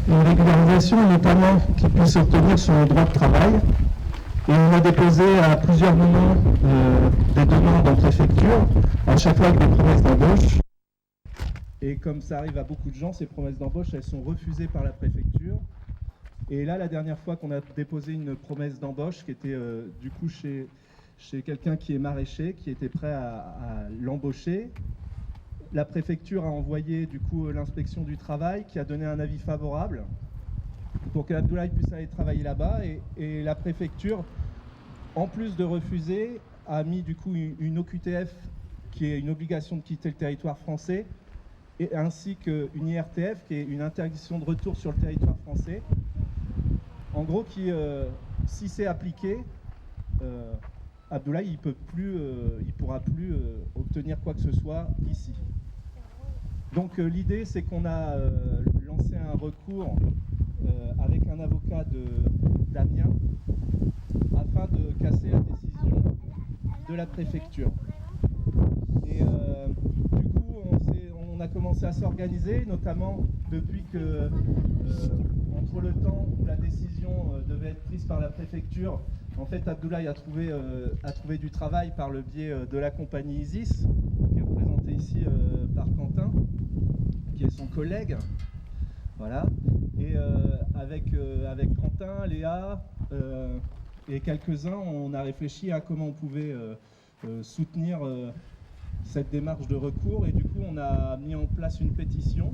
une régularisation, notamment qu'il puisse obtenir son droit de travail. Et on a déposé à plusieurs moments des demandes en préfecture, à chaque fois avec des promesses d'embauche. Et comme ça arrive à beaucoup de gens, ces promesses d'embauche, elles sont refusées par la préfecture. Et là, la dernière fois qu'on a déposé une promesse d'embauche, qui était du coup chez quelqu'un qui est maraîcher, qui était prêt à l'embaucher, la préfecture a envoyé du coup l'inspection du travail, qui a donné un avis favorable pour que Abdoulaye puisse aller travailler là-bas. Et la préfecture, en plus de refuser, a mis du coup une OQTF, qui est une obligation de quitter le territoire français, et ainsi qu'une IRTF, qui est une interdiction de retour sur le territoire français. En gros, si c'est appliqué, Abdoulaye il pourra plus obtenir quoi que ce soit ici. Donc l'idée, c'est qu'on a lancé un recours avec un avocat d'Amiens afin de casser la décision de la préfecture. Et du coup, on a commencé à s'organiser, notamment depuis que, entre le temps où la décision devait être prise par la préfecture, en fait, Abdoulaye a trouvé du travail par le biais de la compagnie Isis, qui est représentée ici par Quentin, qui est son collègue. Voilà. Et avec Quentin, Léa et quelques-uns, on a réfléchi à comment on pouvait soutenir cette démarche de recours. Et du coup, on a mis en place une pétition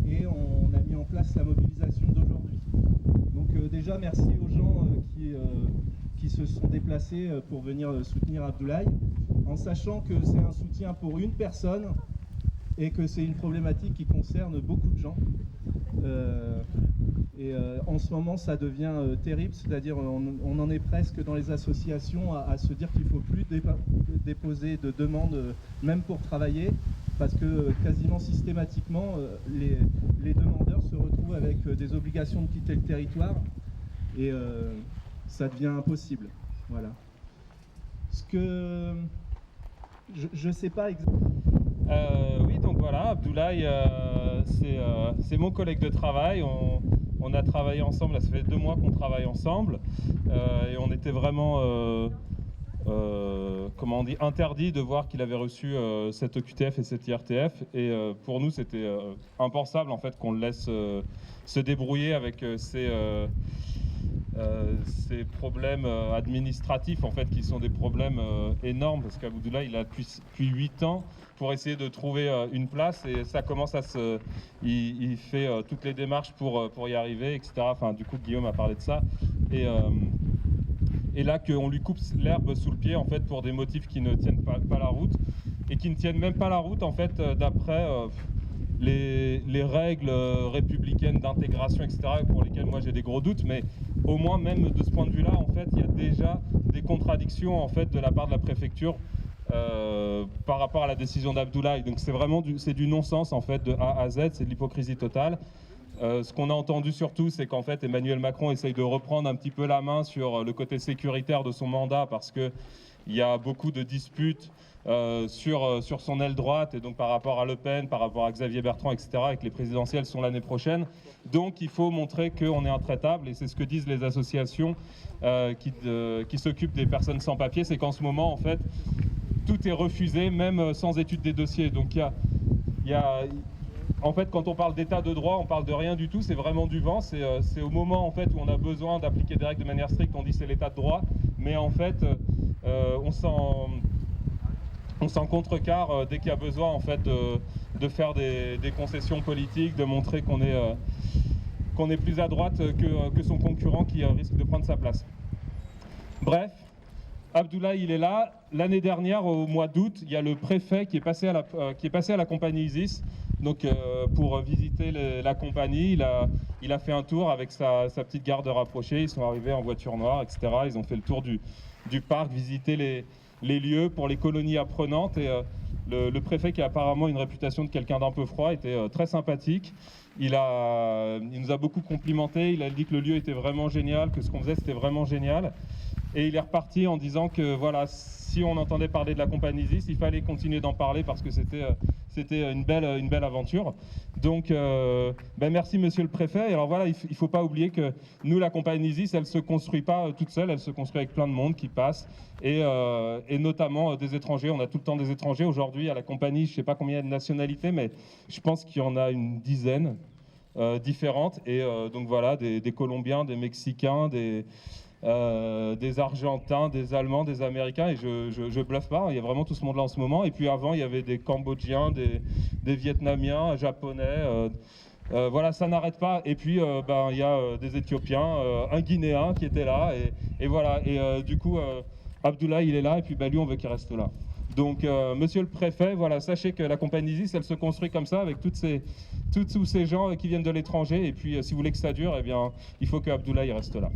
et on a mis en place la mobilisation d'aujourd'hui. Donc déjà, merci aux gens qui se sont déplacés pour venir soutenir Abdoulaye, en sachant que c'est un soutien pour une personne et que c'est une problématique qui concerne beaucoup de gens. En ce moment, ça devient terrible, c'est-à-dire on en est presque dans les associations à se dire qu'il ne faut plus déposer de demandes, même pour travailler, parce que quasiment systématiquement, les demandeurs se retrouvent avec des obligations de quitter le territoire et ça devient impossible. Voilà. Ce que je ne sais pas exactement. Oui, donc voilà, Abdoulaye, c'est mon collègue de travail. On a travaillé ensemble, là, ça fait 2 mois qu'on travaille ensemble et on était vraiment comment on dit, interdit de voir qu'il avait reçu cette OQTF et cette IRTF. Et pour nous, c'était impensable en fait qu'on le laisse se débrouiller avec ces problèmes administratifs en fait, qui sont des problèmes énormes, parce qu'Abdoulaye, il a depuis 8 ans pour essayer de trouver une place, et ça commence à il fait toutes les démarches pour y arriver, etc. Enfin, du coup, Guillaume a parlé de ça. Et là, qu'on lui coupe l'herbe sous le pied, en fait, pour des motifs qui ne tiennent pas la route, et qui ne tiennent même pas la route, en fait, d'après les règles républicaines d'intégration, etc., pour lesquelles moi j'ai des gros doutes, mais au moins, même de ce point de vue-là, en fait, il y a déjà des contradictions, en fait, de la part de la préfecture par rapport à la décision d'Abdoulaye. Donc c'est vraiment du non-sens, en fait, de A à Z, c'est de l'hypocrisie totale. Ce qu'on a entendu surtout, c'est qu'en fait Emmanuel Macron essaye de reprendre un petit peu la main sur le côté sécuritaire de son mandat, parce qu'il y a beaucoup de disputes sur son aile droite, et donc par rapport à Le Pen, par rapport à Xavier Bertrand, etc., et que les présidentielles sont l'année prochaine. Donc il faut montrer qu'on est intraitable, et c'est ce que disent les associations qui s'occupent des personnes sans papier, c'est qu'en ce moment, en fait, tout est refusé, même sans étude des dossiers. Donc en fait, quand on parle d'état de droit, on parle de rien du tout, c'est vraiment du vent. C'est au moment en fait, où on a besoin d'appliquer des règles de manière stricte, on dit c'est l'état de droit, mais en fait, on s'en contrecarre dès qu'il y a besoin en fait, de faire des concessions politiques, de montrer qu'on est plus à droite que son concurrent qui risque de prendre sa place. Bref, Abdoulaye, il est là. L'année dernière, au mois d'août, il y a le préfet qui est passé à la compagnie Isis, donc pour visiter la compagnie. Il a fait un tour avec sa petite garde rapprochée. Ils sont arrivés en voiture noire, etc. Ils ont fait le tour du parc, visité les lieux pour les colonies apprenantes. Et le préfet, qui a apparemment une réputation de quelqu'un d'un peu froid, était très sympathique. Il nous a beaucoup complimenté. Il a dit que le lieu était vraiment génial, que ce qu'on faisait, c'était vraiment génial. Et il est reparti en disant que voilà, si on entendait parler de la compagnie ZIS, il fallait continuer d'en parler parce que c'était une belle aventure. Donc, merci Monsieur le Préfet. Et alors voilà, il ne faut pas oublier que nous, la compagnie ZIS, elle ne se construit pas toute seule, elle se construit avec plein de monde qui passe, et notamment des étrangers. On a tout le temps des étrangers. Aujourd'hui, à la compagnie, je ne sais pas combien il y a de nationalités, mais je pense qu'il y en a une dizaine différentes. Et donc voilà, des Colombiens, des Mexicains, des Argentins, des Allemands, des Américains, et je bluffe pas, il y a vraiment tout ce monde-là en ce moment. Et puis avant, il y avait des Cambodgiens, des Vietnamiens, Japonais, voilà, ça n'arrête pas. Et puis, il y a des Éthiopiens, un Guinéen qui était là, et voilà. Et du coup, Abdoulaye, il est là, et puis lui, on veut qu'il reste là. Donc, Monsieur le Préfet, voilà, sachez que la compagnie ZIS, elle se construit comme ça, avec tous ces gens qui viennent de l'étranger. Et puis, si vous voulez que ça dure, eh bien, il faut que Abdoulaye reste là.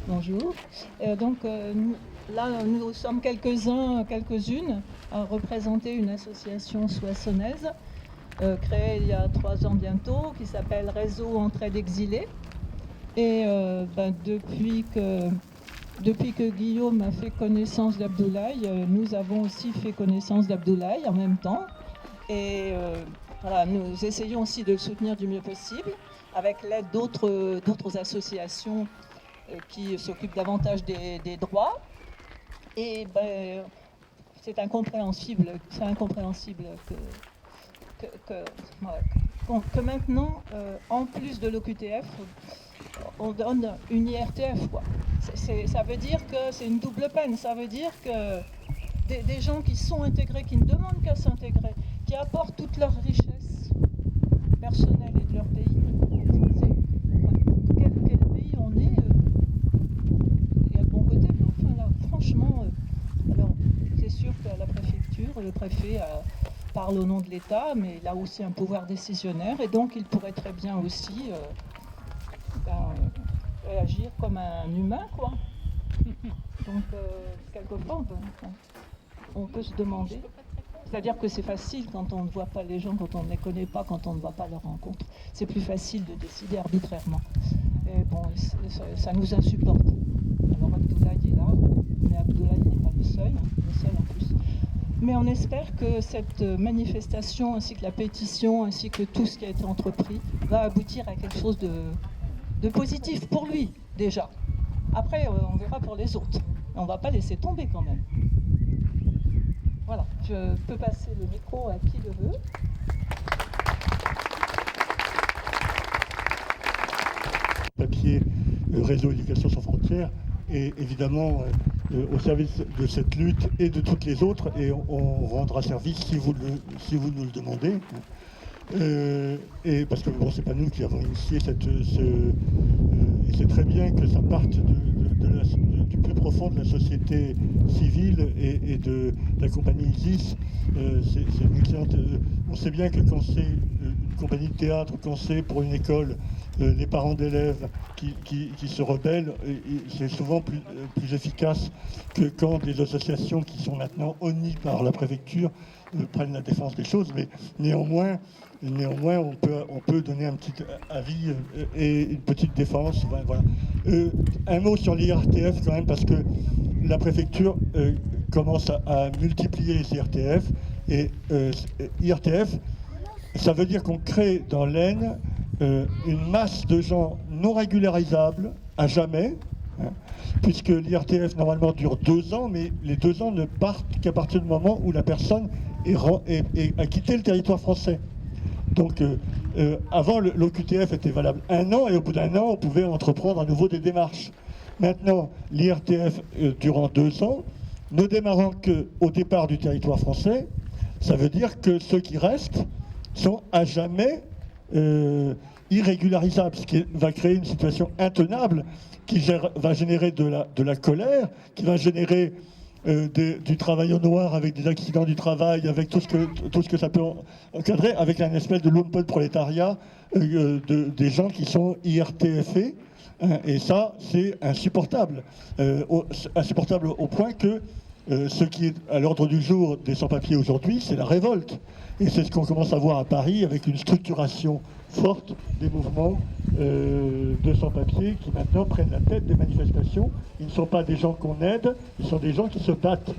Bonjour. Là, nous sommes quelques-unes à représenter une association soissonnaise créée il y a 3 ans bientôt, qui s'appelle Réseau Entraide Exilés. Et depuis que Guillaume a fait connaissance d'Abdoulaye, nous avons aussi fait connaissance d'Abdoulaye en même temps. Et voilà, nous essayons aussi de le soutenir du mieux possible, avec l'aide d'autres associations qui s'occupent davantage des droits. Et c'est incompréhensible que maintenant, en plus de l'OQTF, on donne une IRTF, quoi. Ça veut dire que c'est une double peine. Ça veut dire que des gens qui sont intégrés, qui ne demandent qu'à s'intégrer, qui apportent toute leur richesse personnelle et de leur pays. Quel pays on est, il y a de bons côtés, mais enfin là, franchement, alors c'est sûr qu'à la préfecture, le préfet parle au nom de l'État, mais il a aussi un pouvoir décisionnaire, et donc il pourrait très bien aussi réagir comme un humain, quoi. Donc, quelquefois, on peut se demander. C'est-à-dire que c'est facile quand on ne voit pas les gens, quand on ne les connaît pas, quand on ne va pas à leur rencontre. C'est plus facile de décider arbitrairement. Et bon, ça nous insupporte. Alors Abdoulaye est là, mais Abdoulaye n'est pas le seul en plus. Mais on espère que cette manifestation, ainsi que la pétition, ainsi que tout ce qui a été entrepris, va aboutir à quelque chose de positif pour lui, déjà. Après, on verra pour les autres. On ne va pas laisser tomber quand même. Voilà, je peux passer le micro à qui le veut. Papier, Réseau Éducation sans frontières, est évidemment au service de cette lutte et de toutes les autres, et on rendra service si vous nous le demandez. Et parce que bon, c'est pas nous qui avons initié et c'est très bien que ça parte du plus profond de la société civile et de la compagnie ZIS. C'est une excellente. On sait bien que quand c'est une compagnie de théâtre, quand c'est pour une école, les parents d'élèves qui se rebellent, c'est souvent plus efficace que quand des associations qui sont maintenant honnies par la préfecture prennent la défense des choses. Mais néanmoins, on peut donner un petit avis et une petite défense. Voilà. Un mot sur l'IRTF quand même, parce que la préfecture commence à multiplier les IRTF. Et IRTF, ça veut dire qu'on crée dans l'Aisne une masse de gens non régularisables à jamais, hein, puisque l'IRTF normalement dure 2 ans, mais les 2 ans ne partent qu'à partir du moment où la personne a quitté le territoire français. Donc avant, l'OQTF était valable 1 an, et au bout d'1 an, on pouvait entreprendre à nouveau des démarches. Maintenant, l'IRTF, durant 2 ans, ne démarrant qu'au départ du territoire français, ça veut dire que ceux qui restent sont à jamais irrégularisables, ce qui va créer une situation intenable qui va générer de la colère, qui va générer du travail au noir, avec des accidents du travail, avec tout ce que ça peut encadrer, avec un espèce de lumpenprolétariat des gens qui sont IRTFés. Et ça, c'est insupportable. Insupportable au point que Ce qui est à l'ordre du jour des sans-papiers aujourd'hui, c'est la révolte. Et c'est ce qu'on commence à voir à Paris avec une structuration forte des mouvements de sans-papiers qui maintenant prennent la tête des manifestations. Ils ne sont pas des gens qu'on aide, ils sont des gens qui se battent.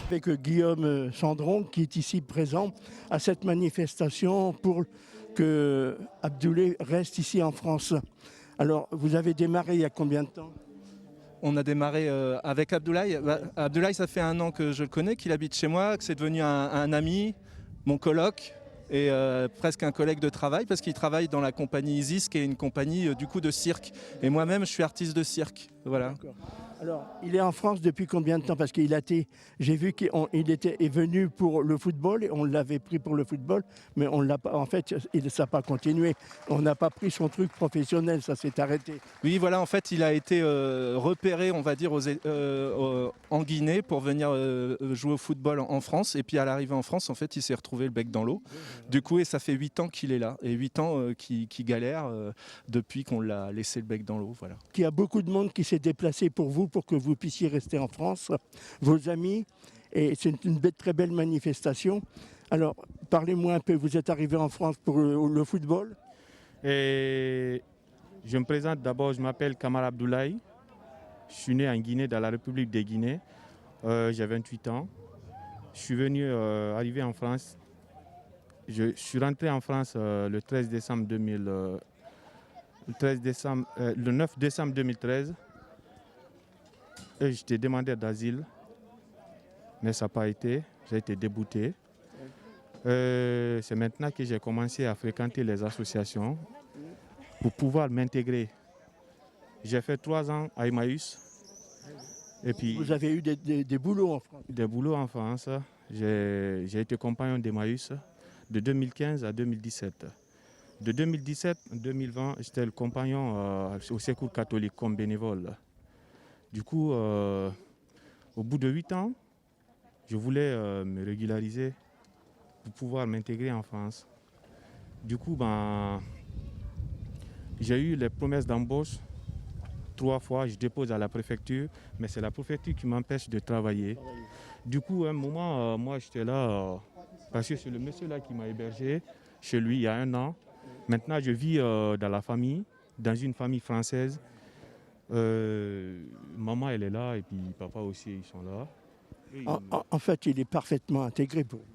Avec Guillaume Chandron qui est ici présent à cette manifestation pour que Abdoulaye reste ici en France. Alors, vous avez démarré il y a combien de temps ? On a démarré avec Abdoulaye. Abdoulaye, ça fait 1 an que je le connais, qu'il habite chez moi, que c'est devenu un ami, mon coloc et presque un collègue de travail parce qu'il travaille dans la compagnie Isis, qui est une compagnie du coup de cirque. Et moi-même, je suis artiste de cirque. Voilà. D'accord. Alors, il est en France depuis combien de temps ? Parce qu'il a été, j'ai vu qu'il est venu pour le football, et on l'avait pris pour le football, mais on l'a pas. En fait, ça n'a pas continué. On n'a pas pris son truc professionnel, ça s'est arrêté. Oui, voilà, en fait, il a été repéré, on va dire, en Guinée pour venir jouer au football en France. Et puis à l'arrivée en France, en fait, il s'est retrouvé le bec dans l'eau. Du coup, et ça fait 8 ans qu'il est là. Et 8 ans qu'il galère depuis qu'on l'a laissé le bec dans l'eau. Voilà. Il y a beaucoup de monde qui s'est déplacé pour vous, pour que vous puissiez rester en France, vos amis. Et c'est une très belle manifestation. Alors, parlez-moi un peu, vous êtes arrivé en France pour le football ? Et je me présente d'abord, je m'appelle Kamara Abdoulaye. Je suis né en Guinée, dans la République de Guinée. J'ai 28 ans. Je suis arrivé en France. Je suis rentré en France le 9 décembre 2013. Et j'étais demandeur d'asile, mais ça n'a pas été. J'ai été débouté. C'est maintenant que j'ai commencé à fréquenter les associations pour pouvoir m'intégrer. J'ai fait 3 ans à Emmaüs. Et puis, vous avez eu des boulots en France ? Des boulots en France. J'ai été compagnon d'Emmaüs de 2015 à 2017. De 2017 à 2020, j'étais le compagnon au Secours catholique comme bénévole. Du coup, au bout de 8 ans, je voulais me régulariser pour pouvoir m'intégrer en France. Du coup, j'ai eu les promesses d'embauche 3 fois. Je dépose à la préfecture, mais c'est la préfecture qui m'empêche de travailler. Du coup, à un moment, moi, j'étais là parce que c'est le monsieur là qui m'a hébergé chez lui il y a 1 an. Maintenant, je vis dans la famille, dans une famille française. Maman, elle est là, et puis papa aussi, ils sont là. En fait, il est parfaitement intégré pour vous.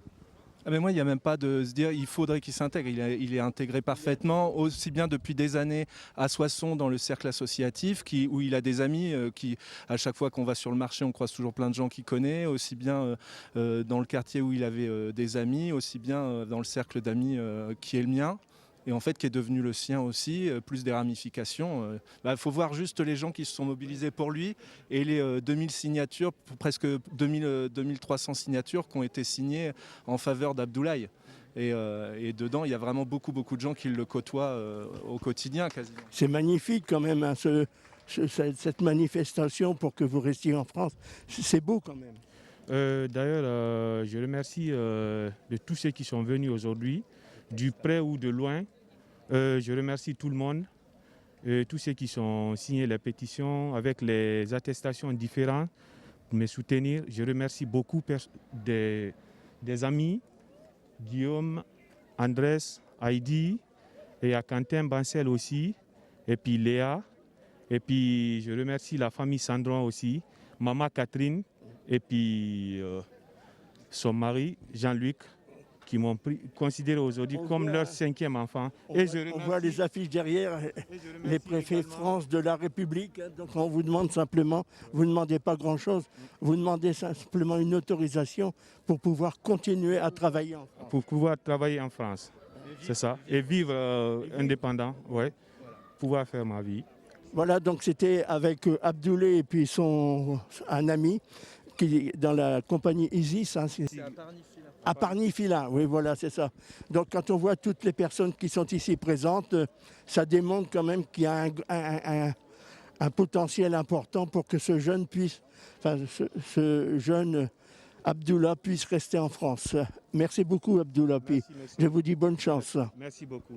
Ah mais moi, il n'y a même pas de se dire il faudrait qu'il s'intègre. Il est intégré parfaitement, aussi bien depuis des années à Soissons dans le cercle associatif, où il a des amis qui, à chaque fois qu'on va sur le marché, on croise toujours plein de gens qu'il connaît, aussi bien dans le quartier où il avait des amis, aussi bien dans le cercle d'amis qui est le mien. Et en fait qui est devenu le sien aussi, plus des ramifications. Faut voir juste les gens qui se sont mobilisés pour lui et les 2000 signatures, presque 2300 signatures qui ont été signées en faveur d'Abdoulaye. Et dedans, il y a vraiment beaucoup de gens qui le côtoient au quotidien quasiment. C'est magnifique quand même, hein, cette manifestation pour que vous restiez en France. C'est beau quand même. D'ailleurs, je remercie de tous ceux qui sont venus aujourd'hui, du près ou de loin. Je remercie tout le monde, tous ceux qui ont signé les pétitions avec les attestations différentes pour me soutenir. Je remercie beaucoup des amis, Guillaume, Andrés, Heidi, et à Quentin Bancel aussi, et puis Léa. Et puis je remercie la famille Sandron aussi, maman Catherine, et puis son mari Jean-Luc, qui m'ont considéré aujourd'hui comme leur 5e enfant. On voit les affiches derrière, les préfets France de la République. Donc on vous demande simplement, vous ne demandez pas grand-chose, vous demandez simplement une autorisation pour pouvoir continuer à travailler en France. Pour pouvoir travailler en France, c'est ça. Et vivre indépendant, ouais. Pouvoir faire ma vie. Voilà, donc c'était avec Abdoulaye et puis un ami qui est dans la compagnie Isis. Hein, c'est à Parny-Filin, oui, voilà, c'est ça. Donc quand on voit toutes les personnes qui sont ici présentes, ça démontre quand même qu'il y a un potentiel important pour que ce jeune Abdoulaye puisse rester en France. Merci beaucoup Abdoulaye. Je vous dis bonne chance. Merci beaucoup.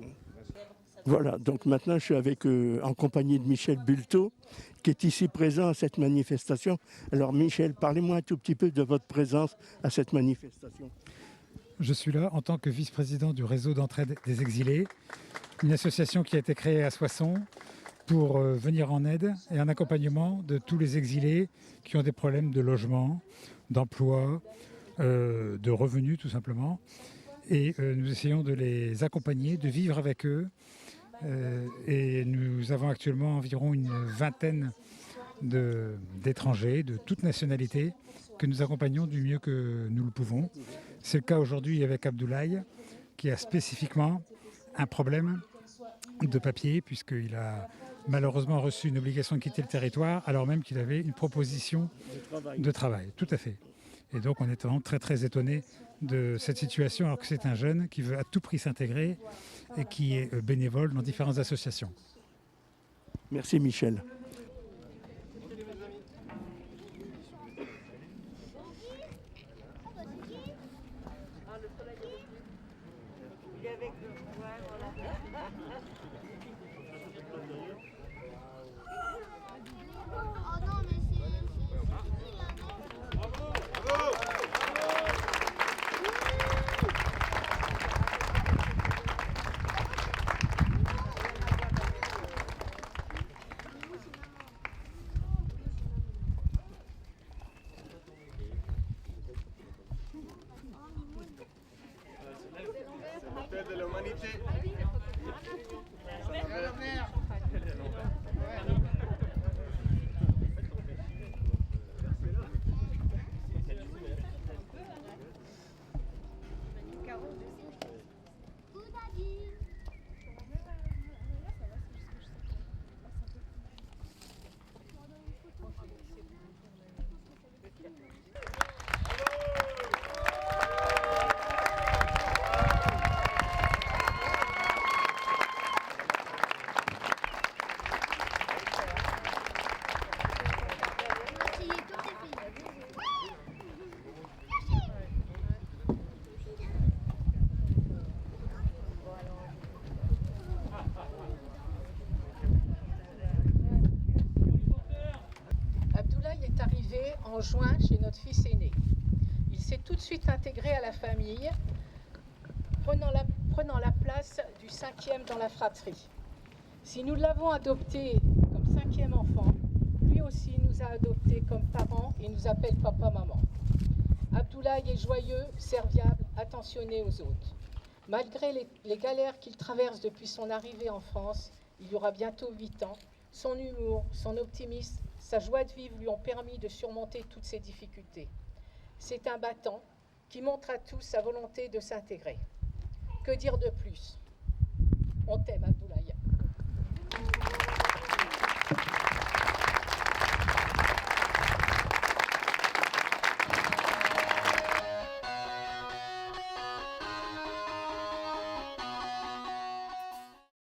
Voilà, donc maintenant je suis en compagnie de Michel Bulto, qui est ici présent à cette manifestation. Alors Michel, parlez-moi un tout petit peu de votre présence à cette manifestation. Je suis là en tant que vice-président du réseau d'entraide des exilés, une association qui a été créée à Soissons pour venir en aide et en accompagnement de tous les exilés qui ont des problèmes de logement, d'emploi, de revenus tout simplement. Et nous essayons de les accompagner, de vivre avec eux. Et nous avons actuellement environ une vingtaine d'étrangers de toute nationalité que nous accompagnons du mieux que nous le pouvons. C'est le cas aujourd'hui avec Abdoulaye, qui a spécifiquement un problème de papier, puisqu'il a malheureusement reçu une obligation de quitter le territoire, alors même qu'il avait une proposition de travail. Tout à fait. Et donc on est vraiment très très étonné de cette situation, alors que c'est un jeune qui veut à tout prix s'intégrer et qui est bénévole dans différentes associations. Merci Michel. En juin chez notre fils aîné. Il s'est tout de suite intégré à la famille, prenant la place du 5e dans la fratrie. Si nous l'avons adopté comme 5e enfant, lui aussi nous a adoptés comme parents et nous appelle papa-maman. Abdoulaye est joyeux, serviable, attentionné aux autres. Malgré les galères qu'il traverse depuis son arrivée en France, il y aura bientôt 8 ans, son humour, son optimisme, sa joie de vivre lui ont permis de surmonter toutes ces difficultés. C'est un battant qui montre à tous sa volonté de s'intégrer. Que dire de plus? On t'aime, Abdoulaye.